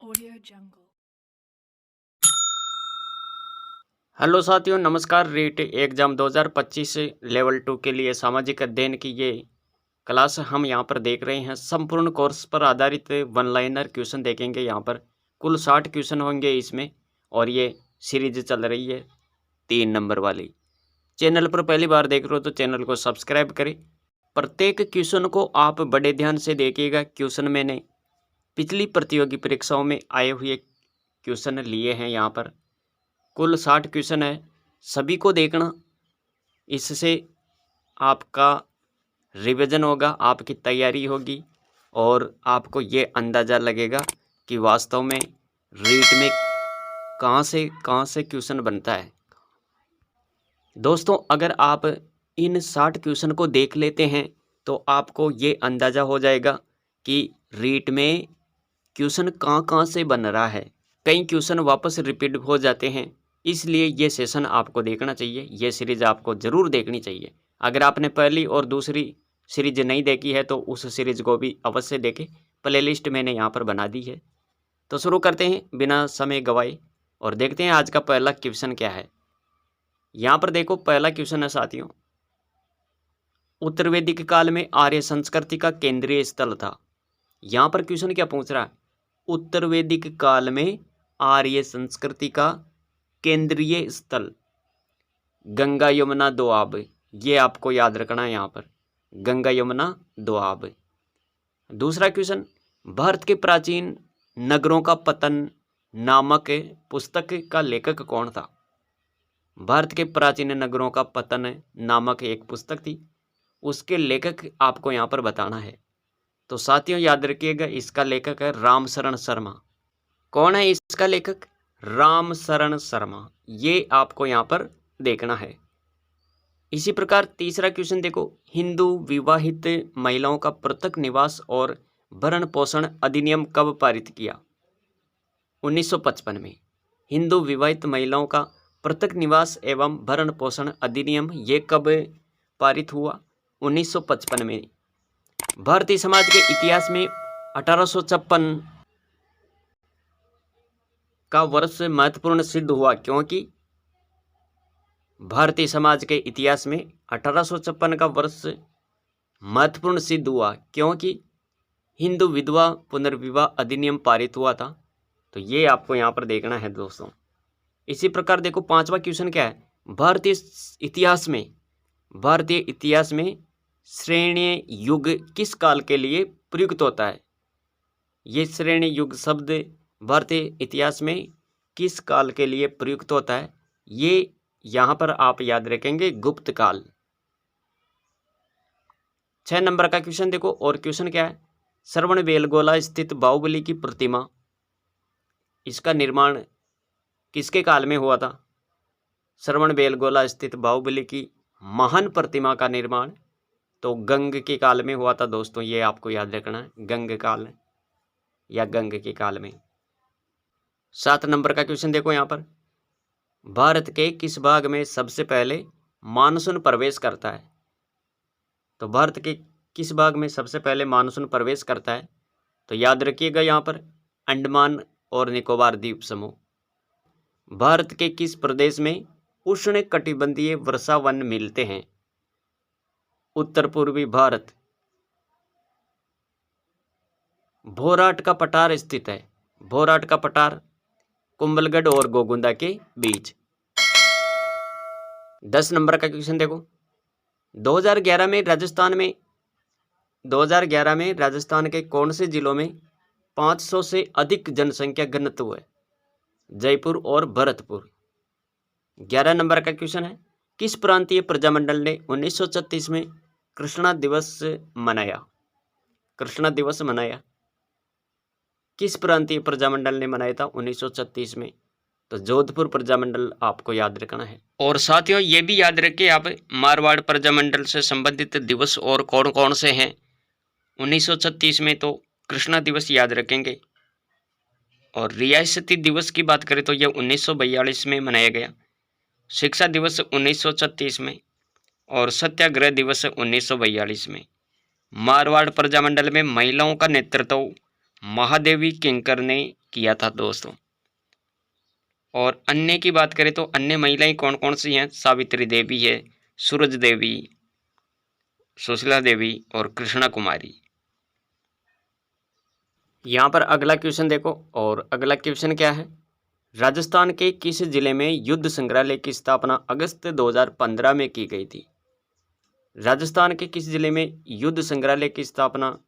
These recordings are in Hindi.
Audio Jungle. हेलो साथियों, नमस्कार। रीट एग्जाम 2025 लेवल 2 के लिए सामाजिक अध्ययन की ये क्लास हम यहाँ पर देख रहे हैं। संपूर्ण कोर्स पर आधारित वन लाइनर क्वेश्चन देखेंगे। यहाँ पर कुल 60 क्वेश्चन होंगे इसमें, और ये सीरीज चल रही है 3 नंबर वाली। चैनल पर पहली बार देख रहे हो तो चैनल को सब्सक्राइब करें। प्रत्येक क्वेश्चन को आप बड़े ध्यान से देखिएगा। क्वेश्चन मैंने पिछली प्रतियोगी परीक्षाओं में आए हुए क्वेश्चन लिए हैं। यहाँ पर कुल 60 क्वेश्चन है, सभी को देखना। इससे आपका रिवीजन होगा, आपकी तैयारी होगी, और आपको ये अंदाज़ा लगेगा कि वास्तव में रीट में कहाँ से क्वेश्चन बनता है। दोस्तों, अगर आप इन 60 क्वेश्चन को देख लेते हैं तो आपको ये अंदाज़ा हो जाएगा कि रीट में क्वेश्चन कहाँ से बन रहा है। कई क्वेश्चन वापस रिपीट हो जाते हैं, इसलिए ये सेशन आपको देखना चाहिए। ये सीरीज आपको ज़रूर देखनी चाहिए। अगर आपने पहली और दूसरी सीरीज नहीं देखी है तो उस सीरीज को भी अवश्य देखें। प्लेलिस्ट मैंने यहाँ पर बना दी है। तो शुरू करते हैं बिना समय गवाए और देखते हैं आज का पहला क्वेश्चन क्या है। यहाँ पर देखो, पहला क्वेश्चन है साथियों, उत्तर वैदिक काल में आर्य संस्कृति का केंद्रीय स्थल था। यहाँ पर क्वेश्चन क्या पूछ रहा है? उत्तर वैदिक काल में आर्य संस्कृति का केंद्रीय स्थल गंगा यमुना दोआब। ये आपको याद रखना है यहाँ पर, गंगा यमुना दोआब। दूसरा क्वेश्चन, भारत के प्राचीन नगरों का पतन नामक पुस्तक का लेखक कौन था? भारत के प्राचीन नगरों का पतन नामक एक पुस्तक थी, उसके लेखक आपको यहाँ पर बताना है। तो साथियों याद रखिएगा, इसका लेखक है रामशरण शर्मा। कौन है इसका लेखक? रामशरण शर्मा। ये आपको यहाँ पर देखना है। इसी प्रकार तीसरा क्वेश्चन देखो, हिंदू विवाहित महिलाओं का पृथक निवास और भरण पोषण अधिनियम कब पारित किया? 1955 में। हिंदू विवाहित महिलाओं का पृथक निवास एवं भरण पोषण अधिनियम ये कब पारित हुआ? 1955 में। भारतीय समाज के इतिहास में 1856 का वर्ष महत्वपूर्ण सिद्ध हुआ, क्योंकि भारतीय समाज के इतिहास में 1856 का वर्ष महत्वपूर्ण सिद्ध हुआ क्योंकि हिंदू विधवा पुनर्विवाह अधिनियम पारित हुआ था। तो ये आपको यहाँ पर देखना है दोस्तों। इसी प्रकार देखो, पांचवा क्वेश्चन क्या है? भारतीय इतिहास में श्रेणी युग किस काल के लिए प्रयुक्त होता है? ये श्रेणी युग शब्द भारतीय इतिहास में किस काल के लिए प्रयुक्त होता है? ये यहाँ पर आप याद रखेंगे, गुप्त काल। 6 नंबर का क्वेश्चन देखो, और क्वेश्चन क्या है? श्रवणबेलगोला स्थित बाहुबली की प्रतिमा, इसका निर्माण किसके काल में हुआ था? श्रवणबेलगोला स्थित बाहुबली की महान प्रतिमा का निर्माण तो गंग के काल में हुआ था दोस्तों। ये आपको याद रखना है, गंग काल या गंग के काल में। 7 नंबर का क्वेश्चन देखो, यहाँ पर भारत के किस भाग में सबसे पहले मानसून प्रवेश करता है? तो भारत के किस भाग में सबसे पहले मानसून प्रवेश करता है? तो याद रखिएगा यहाँ पर अंडमान और निकोबार द्वीप समूह। भारत के किस प्रदेश में उष्ण कटिबंधीय वर्षा वन मिलते हैं? उत्तर पूर्वी भारत। भोराट का पठार स्थित है। भोराट का पठार कुंभलगढ़ और गोगुंदा के बीच। 10 नंबर का क्वेश्चन देखो, 2011 में राजस्थान के कौन से जिलों में 500 से अधिक जनसंख्या घनत्व है? जयपुर और भरतपुर। 11 नंबर का क्वेश्चन है, किस प्रांतीय प्रजामंडल ने 1936 में कृष्णा दिवस मनाया? कृष्णा दिवस मनाया किस प्रांतीय प्रजामंडल ने मनाया था 1936 में? तो जोधपुर प्रजामंडल आपको याद रखना है। और साथियों ये भी याद रखिए आप, मारवाड़ प्रजामंडल से संबंधित दिवस और कौन कौन से हैं 1936 में। तो कृष्णा दिवस याद रखेंगे। और रियासती दिवस की बात करें तो यह 1942 में मनाया गया। शिक्षा दिवस 1936 में और सत्याग्रह दिवस 1942 में। मारवाड़ प्रजामंडल में महिलाओं का नेतृत्व महादेवी किंकर ने किया था दोस्तों। और अन्य की बात करें तो अन्य महिलाएं कौन कौन सी हैं? सावित्री देवी है, सूरज देवी, सुशीला देवी और कृष्णा कुमारी। यहाँ पर अगला क्वेश्चन देखो, और अगला क्वेश्चन क्या है? राजस्थान के किस जिले में युद्ध संग्रहालय की स्थापना अगस्त 2015 में की गई थी? राजस्थान के किस जिले में युद्ध संग्रहालय की स्थापना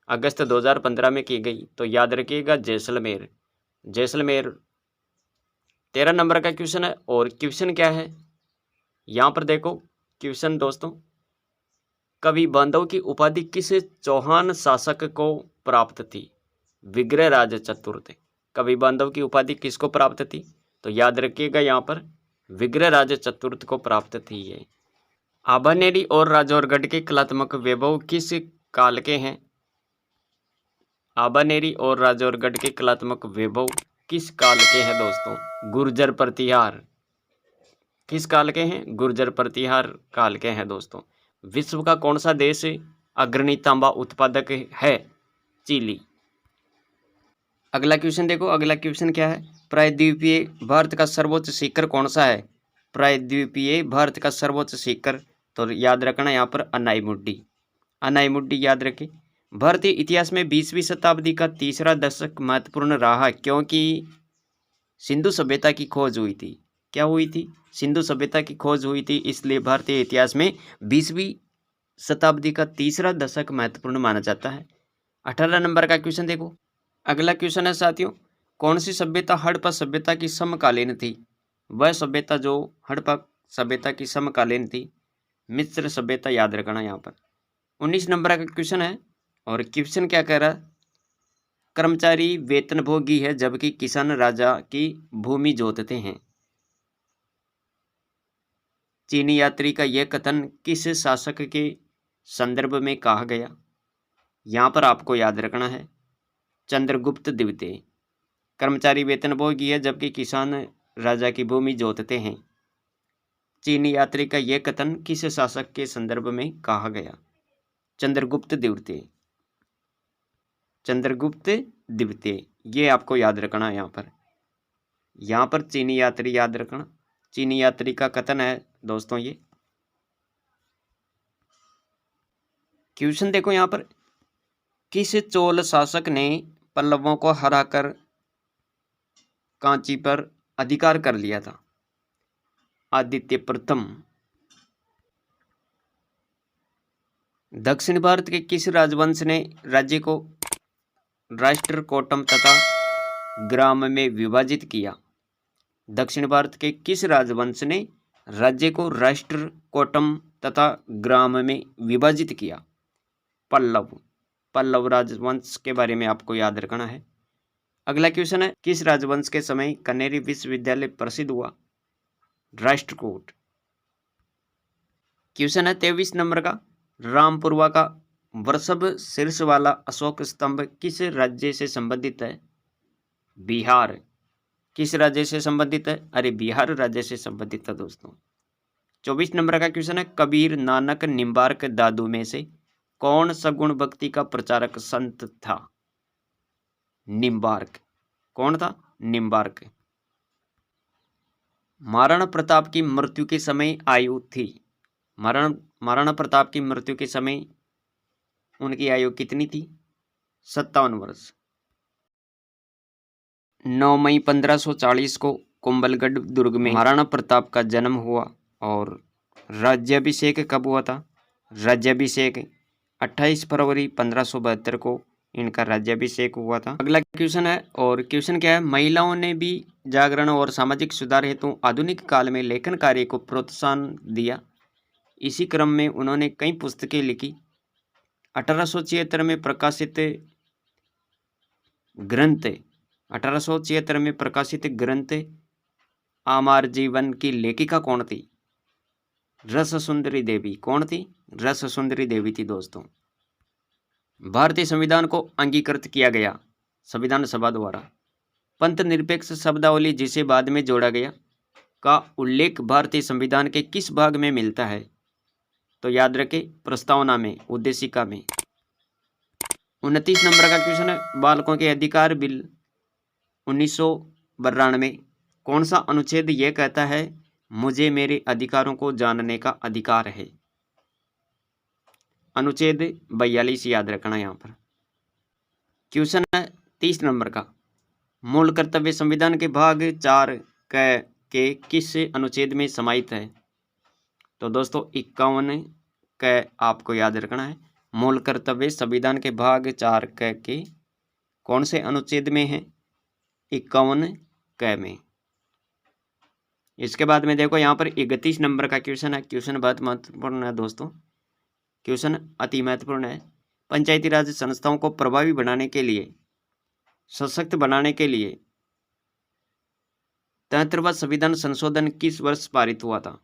अगस्त 2015 में की गई? तो याद रखिएगा जैसलमेर। जैसलमेर 13 नंबर का क्वेश्चन है। और क्वेश्चन क्या है यहाँ पर देखो क्वेश्चन दोस्तों, कवि बांधव की उपाधि किस चौहान शासक को प्राप्त थी? विग्रहराज चतुर्थ। कवि बांधव की उपाधि किसको प्राप्त थी? तो याद रखिएगा यहाँ पर विग्रहराज चतुर्थ को प्राप्त थी ये। आभानेरी और राजौरगढ़ के कलात्मक वैभव किस काल के हैं? आभानेरी और राजौरगढ़ के कलात्मक वैभव किस काल के हैं दोस्तों? गुर्जर प्रतिहार। किस काल के हैं? गुर्जर प्रतिहार काल के हैं दोस्तों। विश्व का कौन सा देश अग्रणी तांबा उत्पादक है? चिली। अगला क्वेश्चन देखो, अगला क्वेश्चन क्या है? प्रायद्वीपीय भारत का सर्वोच्च शिखर कौन सा है? प्रायद्वीपीय भारत का सर्वोच्च शिखर, तो याद रखना यहाँ पर अनाईमुड्डी। अनाईमुड्डी याद रखें। भारतीय इतिहास में 20वीं शताब्दी का तीसरा दशक महत्वपूर्ण रहा क्योंकि सिंधु सभ्यता की खोज हुई थी। क्या हुई थी? सिंधु सभ्यता की खोज हुई थी, इसलिए भारतीय इतिहास में 20वीं शताब्दी का तीसरा दशक महत्वपूर्ण माना जाता है। 18 नंबर का क्वेश्चन देखो, अगला क्वेश्चन है साथियों, कौन सी सभ्यता हड़प्पा सभ्यता की समकालीन थी? वह सभ्यता जो हड़प्पा सभ्यता की समकालीन थी, मिस्र सभ्यता याद रखना यहाँ पर। 19 नंबर का क्वेश्चन है, और क्वेश्चन क्या कह रहा? कर्मचारी वेतनभोगी है जबकि किसान राजा की भूमि जोतते हैं। चीनी यात्री का यह कथन किस शासक के संदर्भ में कहा गया? यहाँ पर आपको याद रखना है चंद्रगुप्त द्वितीय। कर्मचारी वेतनभोगी है जबकि किसान राजा की भूमि जोतते हैं। चीनी यात्री का यह कथन किस शासक के संदर्भ में कहा गया? चंद्रगुप्त द्वितीय। चंद्रगुप्त द्वितीय, ये आपको याद रखना है यहाँ पर चीनी यात्री याद रखना। चीनी यात्री का कथन है दोस्तों ये। क्वेश्चन देखो यहाँ पर, किस चोल शासक ने पल्लवों को हराकर कांची पर अधिकार कर लिया था? आदित्य प्रथम। दक्षिण भारत के किस राजवंश ने राज्य को राष्ट्रकूटम तथा ग्राम में विभाजित किया? दक्षिण भारत के किस राजवंश ने राज्य को राष्ट्रकूटम तथा ग्राम में विभाजित किया? पल्लव। पल्लव राजवंश के बारे में आपको याद रखना है। अगला क्वेश्चन है, किस राजवंश के समय कनेरी विश्वविद्यालय प्रसिद्ध हुआ? राष्ट्रकूट। क्वेश्चन है 23 नंबर का, रामपुरवा का वृषभ शीर्ष वाला अशोक स्तंभ किस राज्य से संबंधित है? बिहार। किस राज्य से संबंधित है? अरे बिहार राज्य से संबंधित है दोस्तों। 24 नंबर का क्वेश्चन है, कबीर नानक निम्बार्क दादू में से कौन सगुण भक्ति का प्रचारक संत था? निम्बार्क। कौन था? निम्बार्क। महाराणा प्रताप की मृत्यु के समय आयु थी? महाराणा प्रताप की मृत्यु के समय उनकी आयु कितनी थी? 57 वर्ष। 9 मई 1540 को कुंभलगढ़ दुर्ग में महाराणा प्रताप का जन्म हुआ। और राज्याभिषेक कब हुआ था? राज्याभिषेक 28 फरवरी 1572 को इनका राज्याभिषेक हुआ था। अगला क्वेश्चन है, और क्वेश्चन क्या है? महिलाओं ने भी जागरण और सामाजिक सुधार हेतु आधुनिक काल में लेखन कार्य को प्रोत्साहन दिया। इसी क्रम में उन्होंने कई पुस्तकें लिखी। 1876 में प्रकाशित ग्रंथ आमार जीवन की लेखिका कौन थी? रस सुंदरी देवी। कौन थी? रस सुंदरी देवी थी दोस्तों। भारतीय संविधान को अंगीकृत किया गया संविधान सभा द्वारा। पंथ निरपेक्ष शब्दावली जिसे बाद में जोड़ा गया का उल्लेख भारतीय संविधान के किस भाग में मिलता है? तो याद रखें प्रस्तावना में, उद्देशिका में। 29 नंबर का क्वेश्चन है, बालकों के अधिकार बिल 1992 कौन सा अनुच्छेद यह कहता है मुझे मेरे अधिकारों को जानने का अधिकार है? अनुच्छेद 42 याद रखना यहाँ पर। क्वेश्चन है 30 नंबर का, मूल कर्तव्य संविधान के भाग 4 के किस अनुच्छेद में समाहित है? तो दोस्तों 51 क आपको याद रखना है। मूल कर्तव्य संविधान के भाग 4 के कौन से अनुच्छेद में है? 51 क में। इसके बाद में देखो यहाँ पर 31 नंबर का क्वेश्चन है। क्वेश्चन बहुत महत्वपूर्ण है दोस्तों, क्वेश्चन अति महत्वपूर्ण है। पंचायती राज संस्थाओं को प्रभावी बनाने के लिए, सशक्त बनाने के लिए 73वां संविधान संशोधन किस वर्ष पारित हुआ था?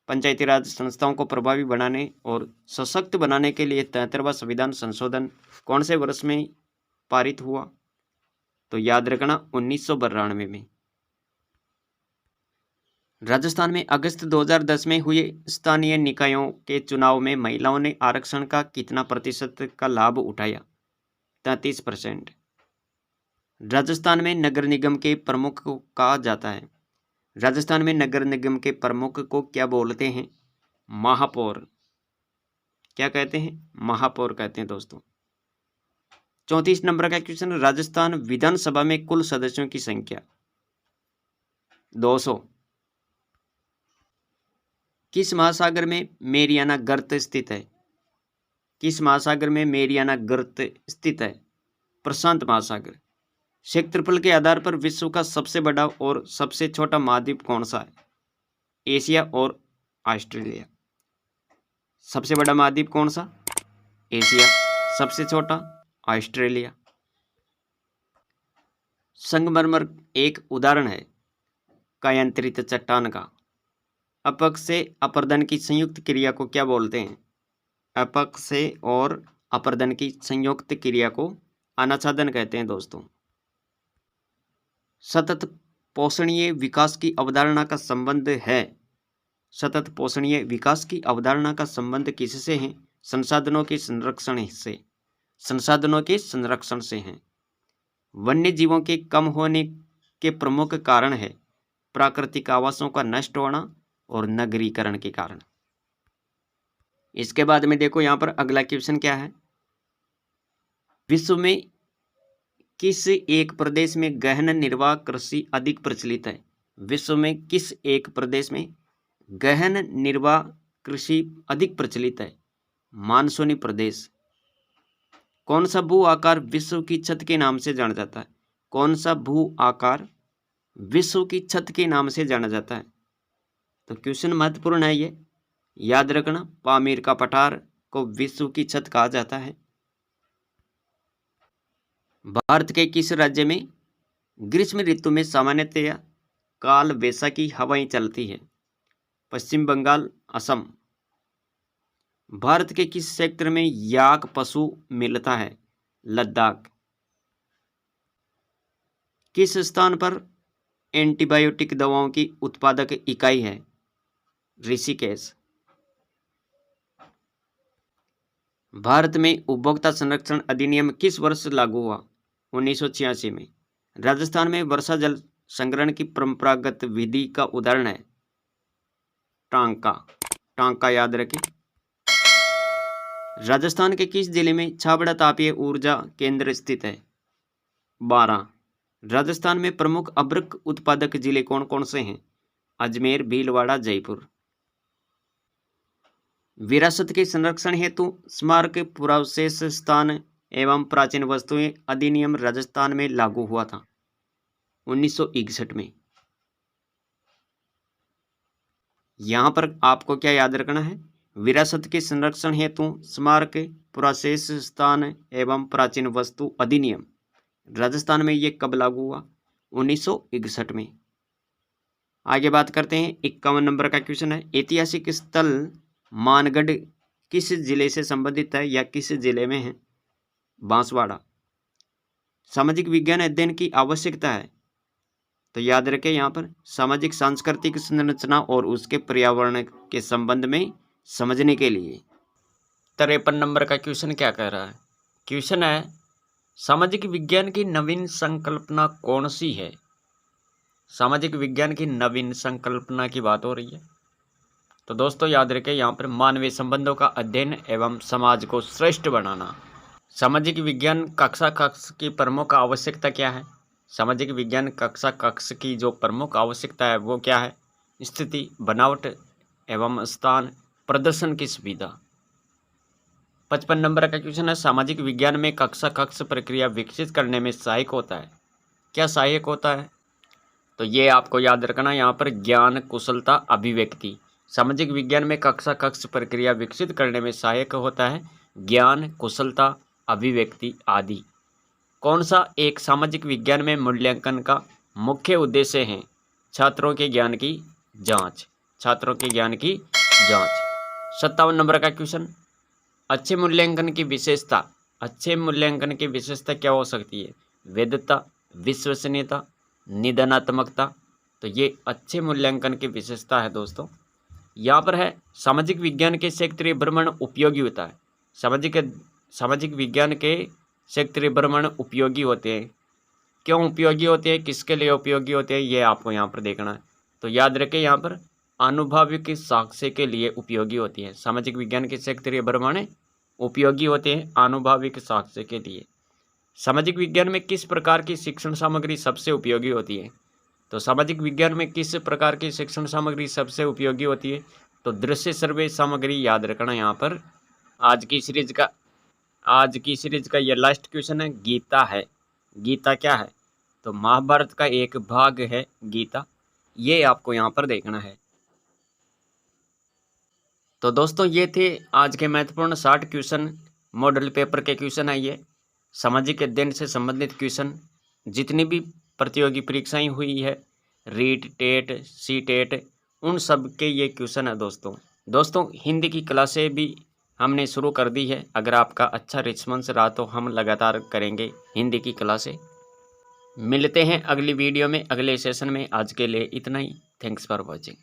पंचायती राज संस्थाओं को प्रभावी बनाने और सशक्त बनाने के लिए 73वां संविधान संशोधन कौन से वर्ष में पारित हुआ? तो याद रखना 1992 में। राजस्थान में अगस्त 2010 में हुए स्थानीय निकायों के चुनाव में महिलाओं ने आरक्षण का कितना प्रतिशत का लाभ उठाया? 33%। राजस्थान में नगर निगम के प्रमुख को कहा जाता है? राजस्थान में नगर निगम के प्रमुख को क्या बोलते हैं? महापौर। क्या कहते हैं? महापौर कहते हैं दोस्तों। 34 नंबर का क्वेश्चन, राजस्थान विधानसभा में कुल सदस्यों की संख्या 200। किस महासागर में मेरियाना गर्त स्थित है? किस महासागर में मेरियाना गर्त स्थित है? प्रशांत महासागर। क्षेत्रफल के आधार पर विश्व का सबसे बड़ा और सबसे छोटा महाद्वीप कौन सा है? एशिया और ऑस्ट्रेलिया। सबसे बड़ा महाद्वीप कौन सा? एशिया। सबसे छोटा ऑस्ट्रेलिया। संगमरमर एक उदाहरण है कायांतरित चट्टान का। अपक से अपरदन की संयुक्त क्रिया को क्या बोलते हैं? अपक से और अपरदन की संयुक्त क्रिया को अनाच्छादन कहते हैं दोस्तों। सतत पोषणीय विकास की अवधारणा का संबंध है? सतत पोषणीय विकास की अवधारणा का संबंध किससे है? संसाधनों के संरक्षण से। संसाधनों के संरक्षण से है। वन्य जीवों के कम होने के प्रमुख कारण है प्राकृतिक आवासों का नष्ट होना और नगरीकरण के कारण। इसके बाद में देखो यहाँ पर अगला क्वेश्चन क्या है, विश्व में किस एक प्रदेश में गहन निर्वाह कृषि अधिक प्रचलित है? विश्व में किस एक प्रदेश में गहन निर्वाह कृषि अधिक प्रचलित है? मानसूनी प्रदेश। कौन सा भू आकार विश्व की छत के नाम से जाना जाता है? कौन सा भू आकार विश्व की छत के नाम से जाना जाता है? तो क्वेश्चन महत्वपूर्ण है ये, याद रखना। पामीर का पठार को विश्व की छत कहा जाता है। भारत के किस राज्य में ग्रीष्म ऋतु में सामान्यतया काल वैसाखी हवाएं चलती है? पश्चिम बंगाल, असम। भारत के किस क्षेत्र में याक पशु मिलता है? लद्दाख। किस स्थान पर एंटीबायोटिक दवाओं की उत्पादक इकाई है? ऋषिकेश। भारत में उपभोक्ता संरक्षण अधिनियम किस वर्ष लागू हुआ? 1986 में। राजस्थान में वर्षा जल संग्रहण की परंपरागत विधि का उदाहरण है टांका। टांका याद रखें। राजस्थान के किस जिले में छाबड़ा तापीय ऊर्जा केंद्र स्थित है? 12। राजस्थान में प्रमुख अभ्रक उत्पादक जिले कौन कौन से हैं? अजमेर, भीलवाड़ा, जयपुर। विरासत के संरक्षण हेतु स्मारक, पुरावशेष स्थान एवं प्राचीन वस्तुएं अधिनियम राजस्थान में लागू हुआ था 1961 में। यहां पर आपको क्या याद रखना है? विरासत के संरक्षण हेतु स्मारक, पुरावशेष स्थान एवं प्राचीन वस्तु अधिनियम राजस्थान में ये कब लागू हुआ? 1961 में। आगे बात करते हैं 51 नंबर का क्वेश्चन है, ऐतिहासिक स्थल मानगढ़ किस जिले से संबंधित है या किस जिले में है? बांसवाड़ा। सामाजिक विज्ञान अध्ययन की आवश्यकता है? तो याद रखें यहाँ पर सामाजिक सांस्कृतिक संरचना और उसके पर्यावरण के संबंध में समझने के लिए। 53 नंबर का क्वेश्चन क्या कह रहा है, क्वेश्चन है, सामाजिक विज्ञान की नवीन संकल्पना कौन सी है? सामाजिक विज्ञान की नवीन संकल्पना की बात हो रही है। तो दोस्तों याद रखें, यहाँ पर मानवीय संबंधों का अध्ययन एवं समाज को श्रेष्ठ बनाना। सामाजिक विज्ञान कक्षा कक्ष की प्रमुख आवश्यकता क्या है? सामाजिक विज्ञान कक्षा कक्ष की जो प्रमुख आवश्यकता है वो क्या है? स्थिति, बनावट एवं स्थान, प्रदर्शन की सुविधा। 55 नंबर का क्वेश्चन है, सामाजिक विज्ञान में कक्षा कक्ष प्रक्रिया विकसित करने में सहायक होता है। क्या सहायक होता है? तो ये आपको याद रखना, यहाँ पर ज्ञान, कुशलता, अभिव्यक्ति। सामाजिक विज्ञान में कक्षा कक्ष प्रक्रिया विकसित करने में सहायक होता है ज्ञान, कुशलता, अभिव्यक्ति आदि। कौन सा एक सामाजिक विज्ञान में मूल्यांकन का मुख्य उद्देश्य है? छात्रों के ज्ञान की जांच। छात्रों के ज्ञान की जांच। 57 नंबर का क्वेश्चन, अच्छे मूल्यांकन की विशेषता। अच्छे मूल्यांकन की विशेषता क्या हो सकती है? वैधता, विश्वसनीयता, निदानात्मकता। तो ये अच्छे मूल्यांकन की विशेषता है दोस्तों। यहाँ पर है, सामाजिक विज्ञान के क्षेत्रीय भ्रमण उपयोगी होता है। सामाजिक विज्ञान के क्षेत्रीय भ्रमण उपयोगी होते हैं। क्यों उपयोगी होते हैं, किसके लिए उपयोगी होते हैं, ये आपको यहाँ पर देखना है। तो याद रखें, यहाँ पर आनुभविक साक्ष्य के लिए उपयोगी होती है। सामाजिक विज्ञान के क्षेत्रीय भ्रमण उपयोगी होते हैं आनुभविक साक्ष्य के लिए। सामाजिक विज्ञान में किस प्रकार की शिक्षण सामग्री सबसे उपयोगी होती है? तो सामाजिक विज्ञान में किस प्रकार की शिक्षण सामग्री सबसे उपयोगी होती है? तो दृश्य सर्वे सामग्री याद रखना। यहाँ पर आज की सीरीज का ये लास्ट क्वेश्चन है, गीता है। गीता क्या है? तो महाभारत का एक भाग है गीता। ये आपको यहाँ पर देखना है। तो दोस्तों ये थे आज के महत्वपूर्ण 60 क्वेश्चन, मॉडल पेपर के क्वेश्चन है ये। सामाजिक अध्ययन से संबंधित क्वेश्चन जितनी भी प्रतियोगी परीक्षाएं हुई है, रीट, टेट, सी टेट, उन सब के ये क्वेश्चन है दोस्तों हिंदी की क्लासें भी हमने शुरू कर दी है। अगर आपका अच्छा रिस्पॉन्स रहा तो हम लगातार करेंगे हिंदी की क्लासें। मिलते हैं अगली वीडियो में, अगले सेशन में। आज के लिए इतना ही। Thanks for watching.